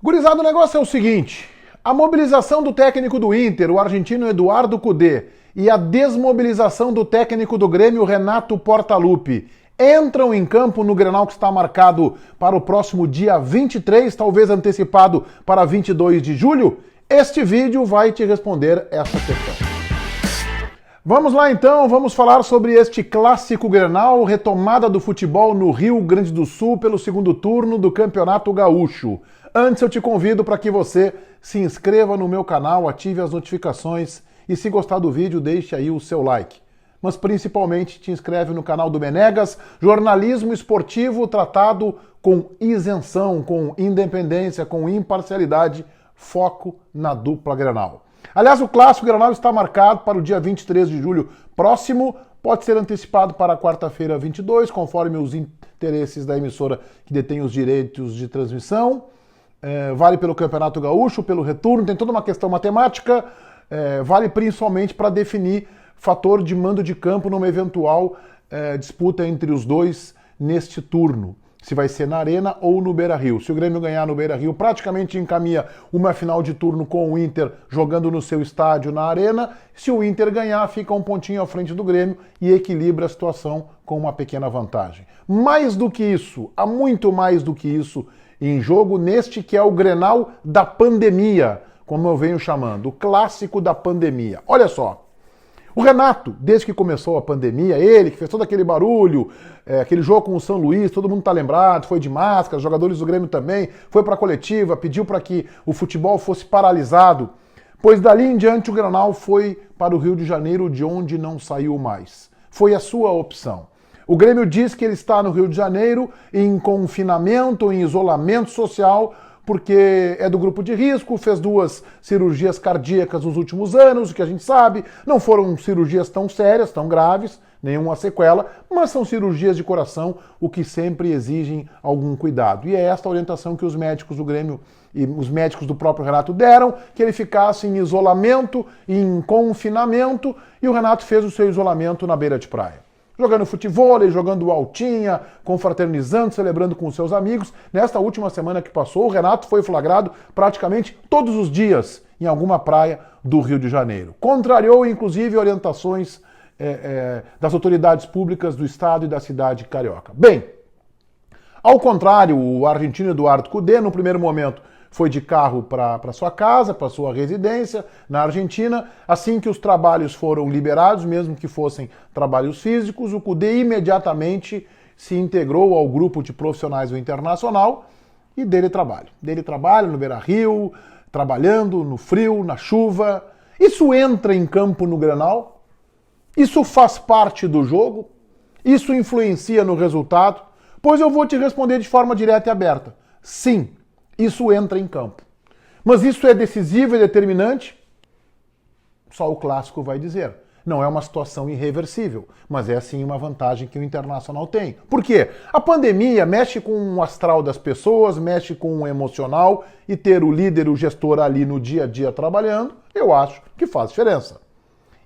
Gurizada, o negócio é o seguinte: a mobilização do técnico do Inter, o argentino Eduardo Cudê, e a desmobilização do técnico do Grêmio, Renato Portaluppi, entram em campo no Grenal que está marcado para o próximo dia 23, talvez antecipado para 22 de julho? Este vídeo vai te responder essa questão. Vamos lá então, vamos falar sobre este clássico Grenal, retomada do futebol no Rio Grande do Sul pelo segundo turno do Campeonato Gaúcho. Antes eu te convido para que você se inscreva no meu canal, ative as notificações e se gostar do vídeo deixe aí o seu like. Mas principalmente te inscreve no canal do Menegas, jornalismo esportivo tratado com isenção, com independência, com imparcialidade, foco na dupla Grenal. Aliás, o clássico Grenal está marcado para o dia 23 de julho próximo, pode ser antecipado para quarta-feira 22, conforme os interesses da emissora que detém os direitos de transmissão. Vale pelo Campeonato Gaúcho, pelo retorno, tem toda uma questão matemática, vale principalmente para definir fator de mando de campo numa eventual disputa entre os dois neste turno. Se vai ser na Arena ou no Beira-Rio. Se o Grêmio ganhar no Beira-Rio, praticamente encaminha uma final de turno com o Inter jogando no seu estádio na Arena. Se o Inter ganhar, fica um pontinho à frente do Grêmio e equilibra a situação com uma pequena vantagem. Mais do que isso, há muito mais do que isso em jogo neste que é o Grenal da pandemia, como eu venho chamando, o clássico da pandemia. Olha só. O Renato, desde que começou a pandemia, ele que fez todo aquele barulho, aquele jogo com o São Luís, todo mundo tá lembrado, foi de máscara, os jogadores do Grêmio também, foi para a coletiva, pediu para que o futebol fosse paralisado, pois dali em diante o Grenal foi para o Rio de Janeiro, de onde não saiu mais. Foi a sua opção. O Grêmio diz que ele está no Rio de Janeiro em confinamento, em isolamento social, porque é do grupo de risco, fez 2 cirurgias cardíacas nos últimos anos, o que a gente sabe, não foram cirurgias tão sérias, tão graves, nenhuma sequela, mas são cirurgias de coração, o que sempre exigem algum cuidado. E é esta a orientação que os médicos do Grêmio e os médicos do próprio Renato deram, que ele ficasse em isolamento, em confinamento, e o Renato fez o seu isolamento na beira de praia. Jogando futevôlei, jogando altinha, confraternizando, celebrando com seus amigos. Nesta última semana que passou, o Renato foi flagrado praticamente todos os dias em alguma praia do Rio de Janeiro. Contrariou, inclusive, orientações das autoridades públicas do estado e da cidade carioca. Bem, ao contrário, o argentino Eduardo Cudê, no primeiro momento, foi de carro para sua casa, para sua residência na Argentina. Assim que os trabalhos foram liberados, mesmo que fossem trabalhos físicos, o Cudê imediatamente se integrou ao grupo de profissionais do Internacional e dele trabalho. Dele trabalho no Beira-Rio, trabalhando no frio, na chuva. Isso entra em campo no Grenal? Isso faz parte do jogo? Isso influencia no resultado? Pois eu vou te responder de forma direta e aberta. Sim. Isso entra em campo. Mas isso é decisivo e determinante? Só o clássico vai dizer. Não é uma situação irreversível, mas é sim uma vantagem que o Internacional tem. Por quê? A pandemia mexe com o astral das pessoas, mexe com o emocional, e ter o líder, o gestor ali no dia a dia trabalhando, eu acho que faz diferença.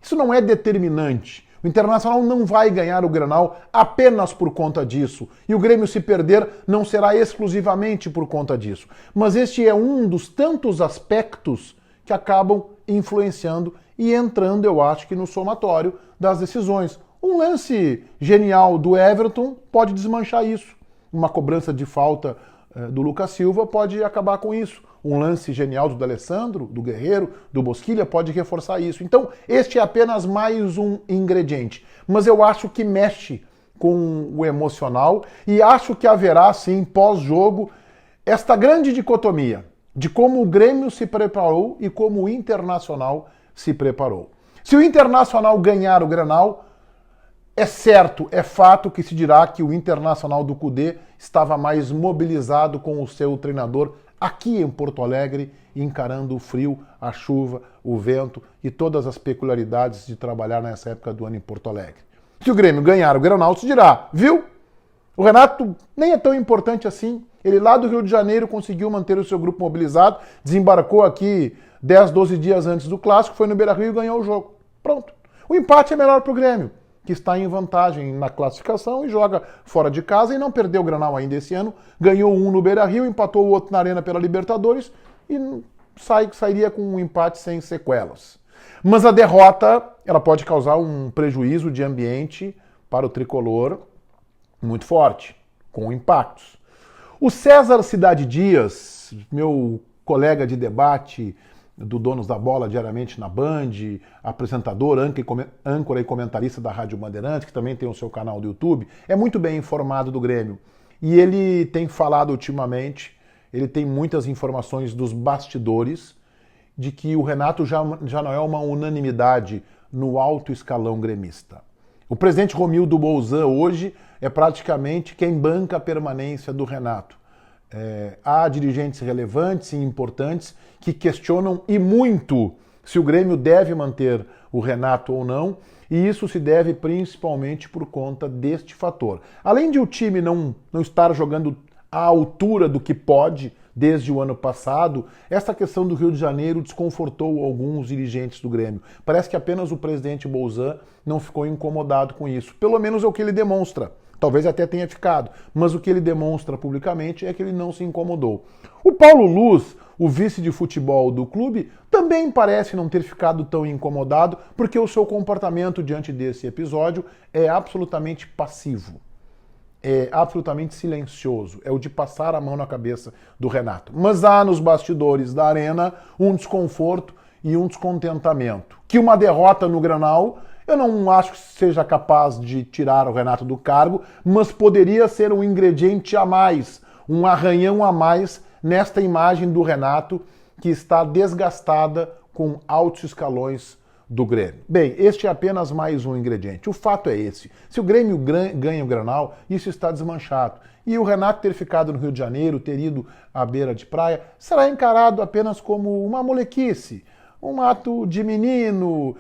Isso não é determinante. O Internacional não vai ganhar o Grenal apenas por conta disso. E o Grêmio, se perder, não será exclusivamente por conta disso. Mas este é um dos tantos aspectos que acabam influenciando e entrando, eu acho que, no somatório das decisões. Um lance genial do Everton pode desmanchar isso. Uma cobrança de falta do Lucas Silva pode acabar com isso. Um lance genial do D'Alessandro, do Guerreiro, do Bosquilha pode reforçar isso. Então, este é apenas mais um ingrediente. Mas eu acho que mexe com o emocional e acho que haverá, sim, pós-jogo, esta grande dicotomia de como o Grêmio se preparou e como o Internacional se preparou. Se o Internacional ganhar o Grenal, é certo, é fato que se dirá que o Internacional do Cudê estava mais mobilizado com o seu treinador aqui em Porto Alegre, encarando o frio, a chuva, o vento e todas as peculiaridades de trabalhar nessa época do ano em Porto Alegre. Se o Grêmio ganhar o Grenal, se dirá, viu? O Renato nem é tão importante assim. Ele lá do Rio de Janeiro conseguiu manter o seu grupo mobilizado, desembarcou aqui 10, 12 dias antes do Clássico, foi no Beira-Rio e ganhou o jogo. Pronto. O empate é melhor para o Grêmio. que está em vantagem na classificação e joga fora de casa e não perdeu o Granal ainda esse ano. Ganhou um no Beira-Rio, empatou o outro na Arena pela Libertadores e sairia com um empate sem sequelas. Mas a derrota, ela pode causar um prejuízo de ambiente para o tricolor muito forte, com impactos. O César Cidade Dias, meu colega de debate do Donos da Bola diariamente na Band, apresentador, âncora e comentarista da Rádio Bandeirantes, que também tem o seu canal do YouTube, é muito bem informado do Grêmio. E ele tem falado ultimamente, ele tem muitas informações dos bastidores, de que o Renato já não é uma unanimidade no alto escalão gremista. O presidente Romildo Bolzan hoje é praticamente quem banca a permanência do Renato. Há dirigentes relevantes e importantes que questionam e muito se o Grêmio deve manter o Renato ou não, e isso se deve principalmente por conta deste fator. Além de o time não estar jogando à altura do que pode desde o ano passado, essa questão do Rio de Janeiro desconfortou alguns dirigentes do Grêmio. Parece que apenas o presidente Bolzan não ficou incomodado com isso. Pelo menos é o que ele demonstra. Talvez até tenha ficado, mas o que ele demonstra publicamente é que ele não se incomodou. O Paulo Luz, o vice de futebol do clube, também parece não ter ficado tão incomodado, porque o seu comportamento diante desse episódio é absolutamente passivo. É absolutamente silencioso, é o de passar a mão na cabeça do Renato. Mas há nos bastidores da Arena um desconforto e um descontentamento. Que uma derrota no Granal, eu não acho que seja capaz de tirar o Renato do cargo, mas poderia ser um ingrediente a mais, um arranhão a mais nesta imagem do Renato que está desgastada com altos escalões do Grêmio. Bem, este é apenas mais um ingrediente. O fato é esse. Se o Grêmio ganha o Granal, isso está desmanchado. E o Renato ter ficado no Rio de Janeiro, ter ido à beira de praia, será encarado apenas como uma molequice, um ato de menino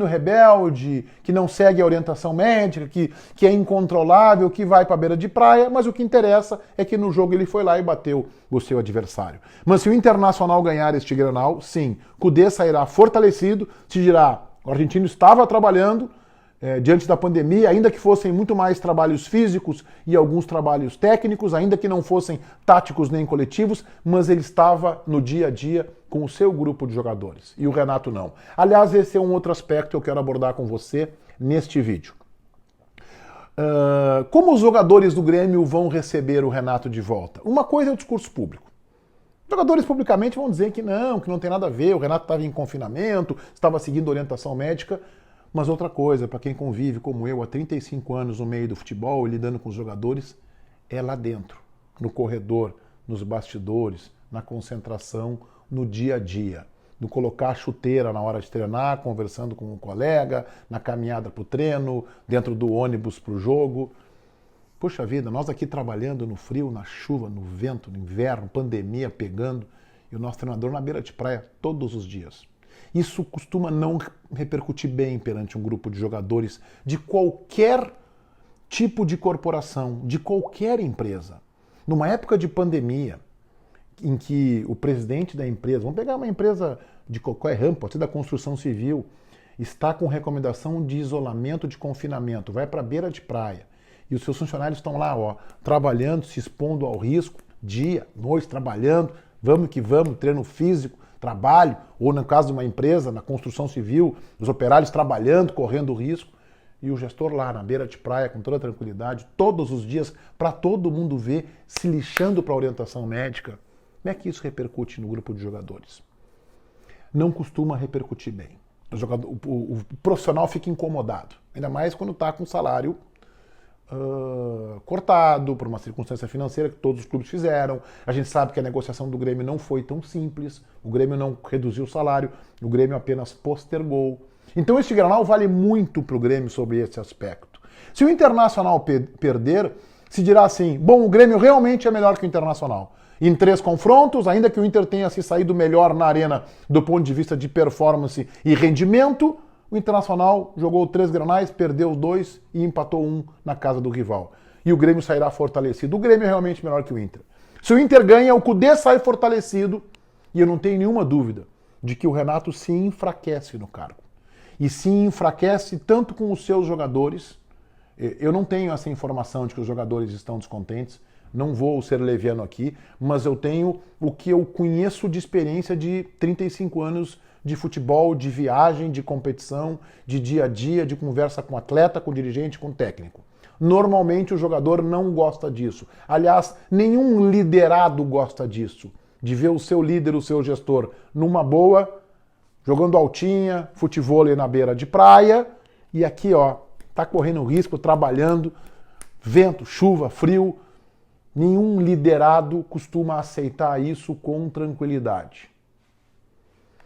rebelde, que não segue a orientação médica, que é incontrolável, que vai para a beira de praia, mas o que interessa é que no jogo ele foi lá e bateu o seu adversário. Mas se o Internacional ganhar este Granal, sim, Kudê sairá fortalecido, se dirá, o argentino estava trabalhando diante da pandemia, ainda que fossem muito mais trabalhos físicos e alguns trabalhos técnicos, ainda que não fossem táticos nem coletivos, mas ele estava no dia a dia com o seu grupo de jogadores. E o Renato não. Aliás, esse é um outro aspecto que eu quero abordar com você neste vídeo. Como os jogadores do Grêmio vão receber o Renato de volta? Uma coisa é o discurso público. Os jogadores publicamente vão dizer que não tem nada a ver, o Renato estava em confinamento, estava seguindo orientação médica. Mas outra coisa, para quem convive como eu há 35 anos no meio do futebol, lidando com os jogadores, é lá dentro, no corredor, nos bastidores, na concentração, no dia a dia. No colocar a chuteira na hora de treinar, conversando com um colega, na caminhada para o treino, dentro do ônibus para o jogo. Puxa vida, nós aqui trabalhando no frio, na chuva, no vento, no inverno, pandemia pegando, e o nosso treinador na beira de praia todos os dias. Isso costuma não repercutir bem perante um grupo de jogadores de qualquer tipo de corporação, de qualquer empresa. Numa época de pandemia, em que o presidente da empresa, vamos pegar uma empresa de qualquer ramo, pode ser da construção civil, está com recomendação de isolamento, de confinamento, vai para a beira de praia, e os seus funcionários estão lá, trabalhando, se expondo ao risco, dia, noite, trabalhando, vamos que vamos, treino físico, trabalho, ou no caso de uma empresa, na construção civil, os operários trabalhando, correndo risco, e o gestor lá na beira de praia, com toda tranquilidade, todos os dias, para todo mundo ver, se lixando para a orientação médica. Como é que isso repercute no grupo de jogadores? Não costuma repercutir bem. O profissional fica incomodado, ainda mais quando está com o salário cortado por uma circunstância financeira que todos os clubes fizeram. A gente sabe que a negociação do Grêmio não foi tão simples, o Grêmio não reduziu o salário, o Grêmio apenas postergou. Então este Granal vale muito para o Grêmio sobre esse aspecto. Se o Internacional perder, se dirá assim, bom, o Grêmio realmente é melhor que o Internacional. Em 3 confrontos, ainda que o Inter tenha se saído melhor na Arena do ponto de vista de performance e rendimento, o Internacional jogou 3 Granais, perdeu 2 e empatou 1 na casa do rival. E o Grêmio sairá fortalecido. O Grêmio é realmente melhor que o Inter. Se o Inter ganha, o Kudê sai fortalecido e eu não tenho nenhuma dúvida de que o Renato se enfraquece no cargo. e se enfraquece tanto com os seus jogadores. Eu não tenho essa informação de que os jogadores estão descontentes, não vou ser leviano aqui, mas eu tenho o que eu conheço de experiência de 35 anos de futebol, de viagem, de competição, de dia a dia, de conversa com atleta, com dirigente, com técnico. Normalmente o jogador não gosta disso. Aliás, nenhum liderado gosta disso, de ver o seu líder, o seu gestor, numa boa, jogando altinha, futevôlei na beira de praia, e aqui, ó, tá correndo risco, trabalhando, vento, chuva, frio. Nenhum liderado costuma aceitar isso com tranquilidade.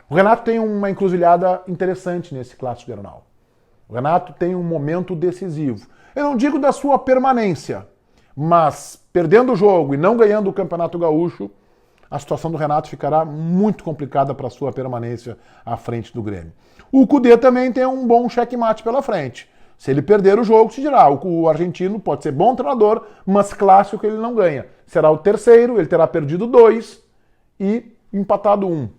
O Renato tem uma encruzilhada interessante nesse Clássico Grenal. O Renato tem um momento decisivo. Eu não digo da sua permanência, mas perdendo o jogo e não ganhando o Campeonato Gaúcho, a situação do Renato ficará muito complicada para a sua permanência à frente do Grêmio. O Cudê também tem um bom checkmate pela frente. Se ele perder o jogo, se dirá, o argentino pode ser bom treinador, mas clássico ele não ganha. Será o terceiro, ele terá perdido 2 e empatado 1.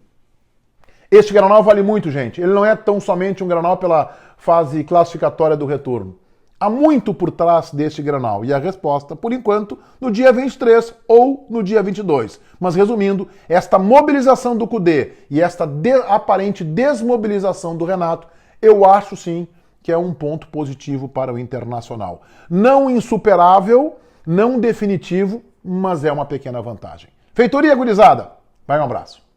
Este Grenal vale muito, gente. Ele não é tão somente um Grenal pela fase classificatória do retorno. Há muito por trás deste Grenal. E a resposta, por enquanto, no dia 23 ou no dia 22. Mas resumindo, esta mobilização do Cudê e esta aparente desmobilização do Renato, eu acho sim que é um ponto positivo para o Internacional. Não insuperável, não definitivo, mas é uma pequena vantagem. Feitoria, gurizada! Vai, um abraço.